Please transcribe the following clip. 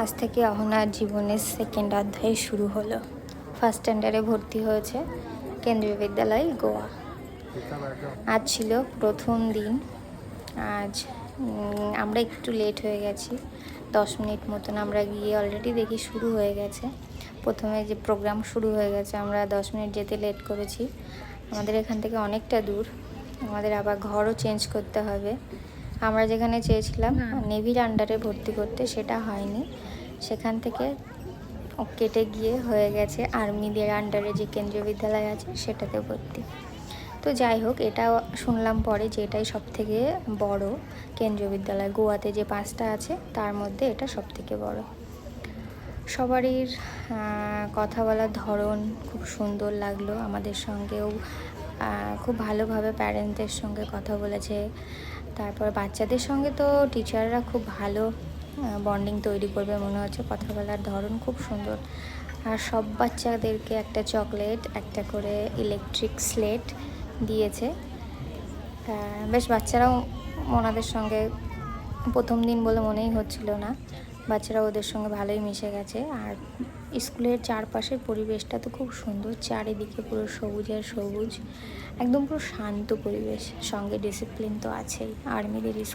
আজ থেকে অহনার জীবনের সেকেন্ড অধ্যায় শুরু হলো। ফার্স্ট স্ট্যান্ডার্ডে ভর্তি হয়েছে কেন্দ্রীয় বিদ্যালয় গোয়া। আজ ছিল প্রথম দিন। আজ আমরা একটু লেট হয়ে গেছি, 10 মিনিট মতন। আমরা গিয়ে অলরেডি দেখি শুরু হয়ে গেছে, প্রথমে যে প্রোগ্রাম শুরু হয়ে গেছে। আমরা 10 মিনিট যেতে লেট করেছি। আমাদের এখান থেকে অনেকটা দূর, আমাদের আবার ঘরও চেঞ্জ করতে হবে। আমরা যেখানে চেয়েছিলাম নেভির আন্ডারে ভর্তি করতে, সেটা হয়নি। সেখান থেকে কেটে গিয়ে হয়ে গেছে আর্মিদের আন্ডারে যে কেন্দ্রীয় বিদ্যালয় আছে সেটাতে ভর্তি। তো যাই হোক, এটা শুনলাম পরে যে এটাই সবথেকে বড় কেন্দ্রীয় বিদ্যালয়। গোয়াতে যে 5টা আছে তার মধ্যে এটা সবথেকে বড়। সবারই কথা বলার ধরন খুব সুন্দর লাগলো। আমাদের সঙ্গেও খুব ভালোভাবে প্যারেন্টসদের সঙ্গে কথা বলেছে। তারপর বাচ্চাদের সঙ্গে তো টিচাররা খুব ভালো বন্ডিং তৈরি করবে মনে হচ্ছে। কথা বলার ধরন খুব সুন্দর। আর সব বাচ্চাদেরকে একটা চকলেট, একটা করে ইলেকট্রিক স্লেট দিয়েছে। বেশ বাচ্চারাও ওনাদের সঙ্গে, প্রথম দিন বলে মনেই হচ্ছিল না, বাচ্চারা ওদের সঙ্গে ভালোই মিশে গেছে। আর স্কুলের চারপাশের পরিবেশটা তো খুব সুন্দর, চারিদিকে পুরো সবুজের সবুজ, একদম পুরো শান্ত পরিবেশ। সঙ্গে ডিসিপ্লিন তো আছেই, আর্মিদের